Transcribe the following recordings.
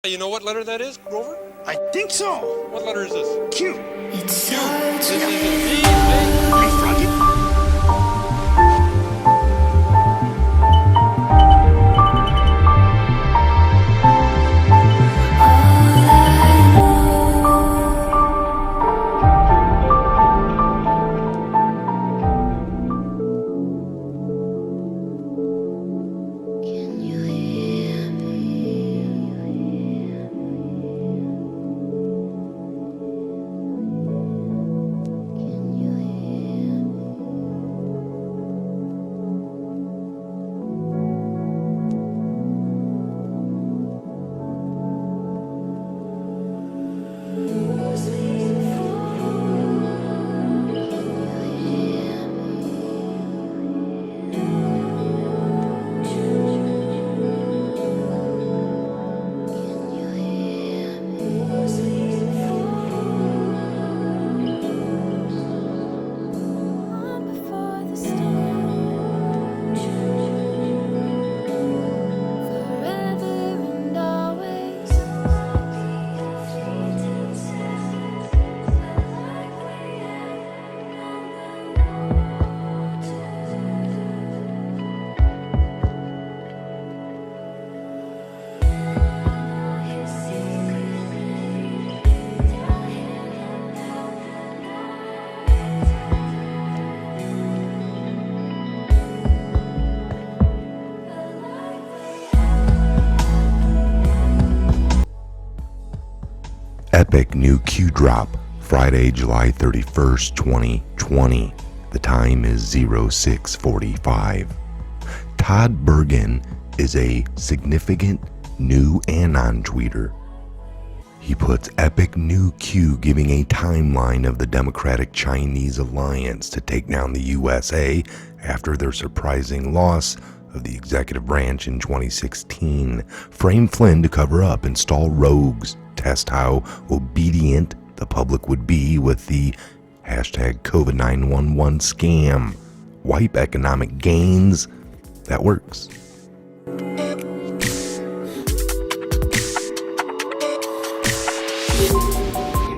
You know what letter that is, Grover? I think so. What letter is this? Q. It's Q. hard This to is indeed a Are you fronting? Can you hear me? Can you hear me? Before the storm, forever and always. Epic new Q drop, Friday, July 31st, 2020. The time is 06:45. Todd Burgun is a significant new anon tweeter. He puts epic new Q, giving a timeline of the Democratic Chinese alliance to take down the USA after their surprising loss of the executive branch in 2016. Frame Flynn to cover up, install rogues, test how obedient the public would be with the hashtag COVID-911 scam, wipe economic gains. That works.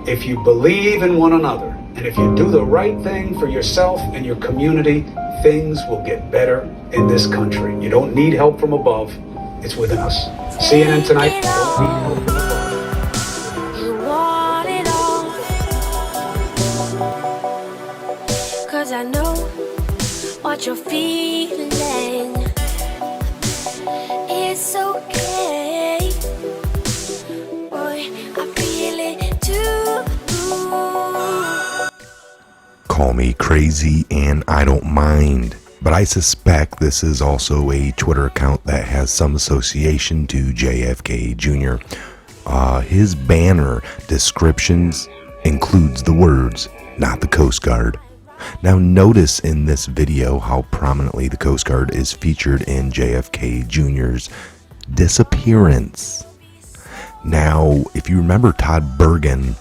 If you believe in one another, and if you do the right thing for yourself and your community, things will get better in this country. You don't need help from above. It's within us. CNN tonight. Don't need help from above. You want it all, 'cause I know what you're feeling. It's okay, boy, I feel it too. Call me crazy and I don't mind, but I suspect this is also a Twitter account that has some association to JFK Jr. His banner descriptions includes the words, "Not the Coast Guard." Now notice in this video how prominently the Coast Guard is featured in JFK Jr.'s disappearance. Now, if you remember Todd Burgun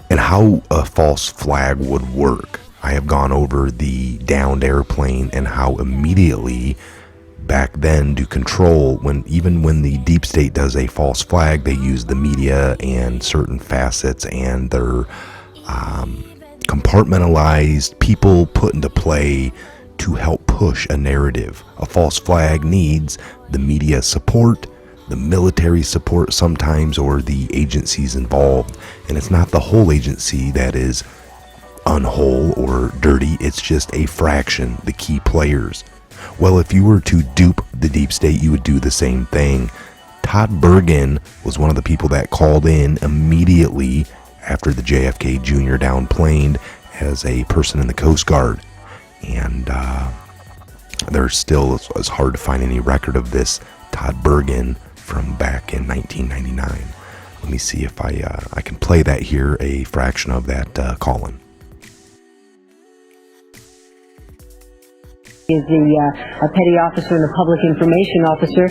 and how a false flag would work, I have gone over the downed airplane and how immediately back then to control, even when the deep state does a false flag, they use the media and certain facets and their compartmentalized people put into play to help push a narrative. A false flag needs the media support, the military support sometimes, or the agencies involved. And it's not the whole agency that is unwhole or dirty, it's just a fraction, the key players. Well, if you were to dupe the deep state, you would do the same thing. Todd Burgun was one of the people that called in immediately after the JFK Jr. downplaned as a person in the Coast Guard. And there's still, it's hard to find any record of this Todd Burgun from back in 1999. Let me see if I can play that here, a fraction of that call-in. Is a petty officer and a public information officer.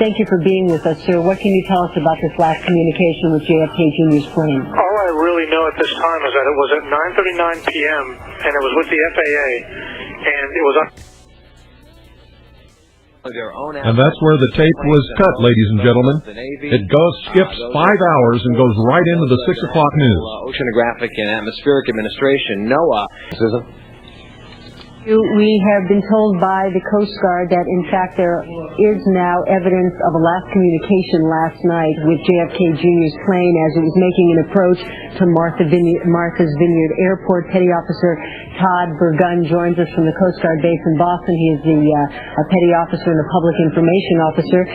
Thank you for being with us, sir. What can you tell us about this last communication with JFK Jr.'s plane? All I really know at this time is that it was at 9:39 p.m. and it was with the FAA, and it was And that's where the tape was cut, ladies and gentlemen. It skips 5 hours and goes right into the 6 o'clock news. Oceanographic and Atmospheric Administration, NOAA. Susan? We have been told by the Coast Guard that, in fact, there is now evidence of a last communication last night with JFK Jr.'s plane as it was making an approach to Martha's Vineyard Airport. Petty Officer Todd Burgun joins us from the Coast Guard base in Boston. He is the Petty Officer and the Public Information Officer.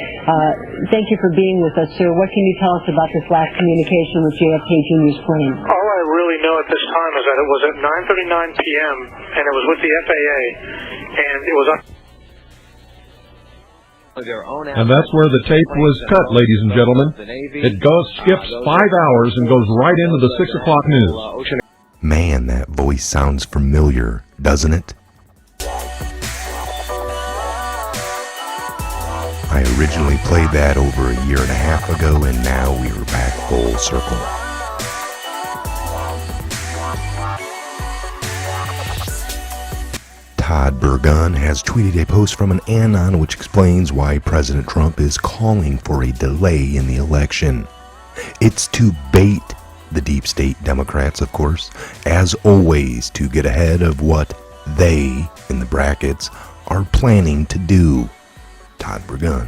Thank you for being with us, sir. What can you tell us about this last communication with JFK Jr.'s plane? All I really know at this time is that it was at 9:39 p.m. and it was with the FAA, and it was on. And that's where the tape was cut, ladies and gentlemen. It skips 5 hours and goes right into the 6 o'clock news. Man, that voice sounds familiar, doesn't it? I originally played that over a year and a half ago, and now we are back full circle. Todd Burgun has tweeted a post from an anon which explains why President Trump is calling for a delay in the election. It's to bait the deep state Democrats, of course, as always, to get ahead of what they, in the brackets, are planning to do. Todd Burgun.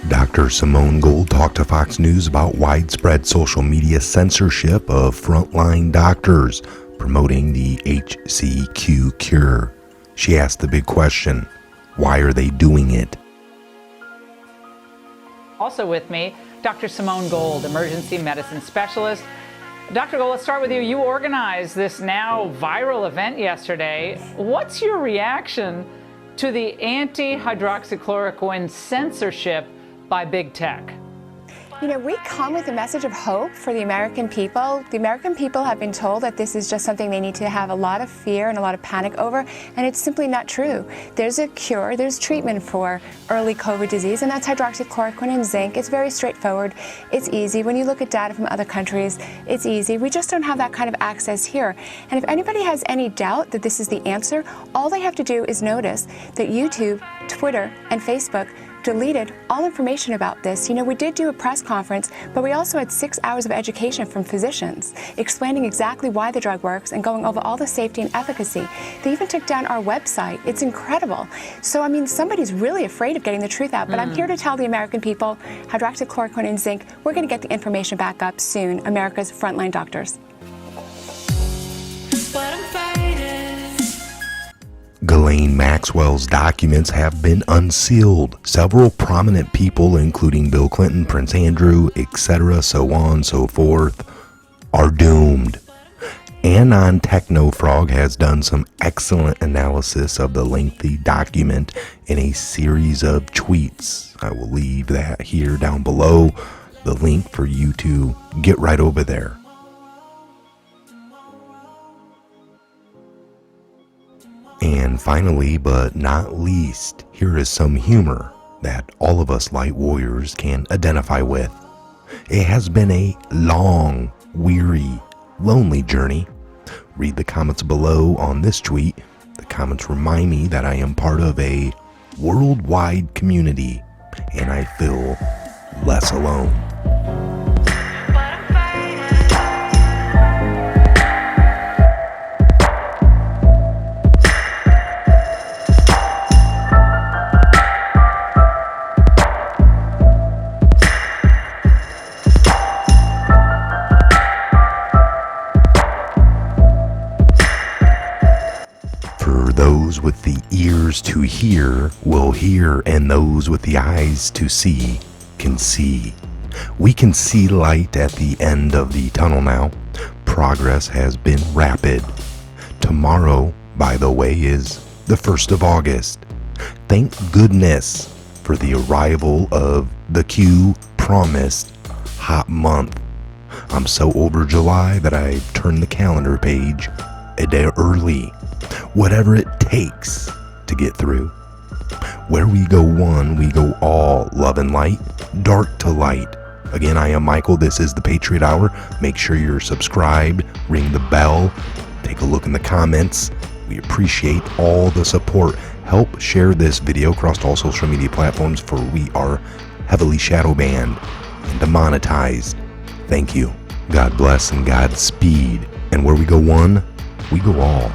Dr. Simone Gold talked to Fox News about widespread social media censorship of frontline doctors promoting the HCQ cure. She asked the big question, why are they doing it? Also with me, Dr. Simone Gold, emergency medicine specialist. Dr. Gold, let's start with you. You organized this now viral event yesterday. What's your reaction to the anti-hydroxychloroquine censorship by big tech? You know, we come with a message of hope for the American people. The American people have been told that this is just something they need to have a lot of fear and a lot of panic over, and it's simply not true. There's a cure, there's treatment for early COVID disease, and that's hydroxychloroquine and zinc. It's very straightforward. It's easy. When you look at data from other countries, it's easy. We just don't have that kind of access here. And if anybody has any doubt that this is the answer, all they have to do is notice that YouTube, Twitter, and Facebook deleted all information about this. You know, we did do a press conference, but we also had 6 hours of education from physicians explaining exactly why the drug works and going over all the safety and efficacy. They even took down our website. It's incredible. So, I mean, somebody's really afraid of getting the truth out, but I'm here to tell the American people, hydroxychloroquine and zinc, we're going to get the information back up soon, America's frontline doctors. Ghislaine Maxwell's documents have been unsealed. Several prominent people, including Bill Clinton, Prince Andrew, etc., so on, so forth, are doomed. Anon TechnoFrog has done some excellent analysis of the lengthy document in a series of tweets. I will leave that here down below, the link for you to get right over there. And finally, but not least, here is some humor that all of us light warriors can identify with. It has been a long, weary, lonely journey. Read the comments below on this tweet. The comments remind me that I am part of a worldwide community, and I feel less alone. Those with the ears to hear will hear, and those with the eyes to see can see. We can see light at the end of the tunnel now. Progress has been rapid. Tomorrow, by the way, is the 1st of August. Thank goodness for the arrival of the Q-promised hot month. I'm so over July that I turned the calendar page a day early. Whatever it takes to get through. Where we go one, we go all. Love and light, dark to light, Again, I am Michael. This is the Patriot Hour. Make sure you're subscribed, ring the bell, take a look in the comments. We appreciate all the support. Help share this video across all social media platforms, for we are heavily shadow banned and demonetized. Thank you. God bless and Godspeed. And where we go one, we go all.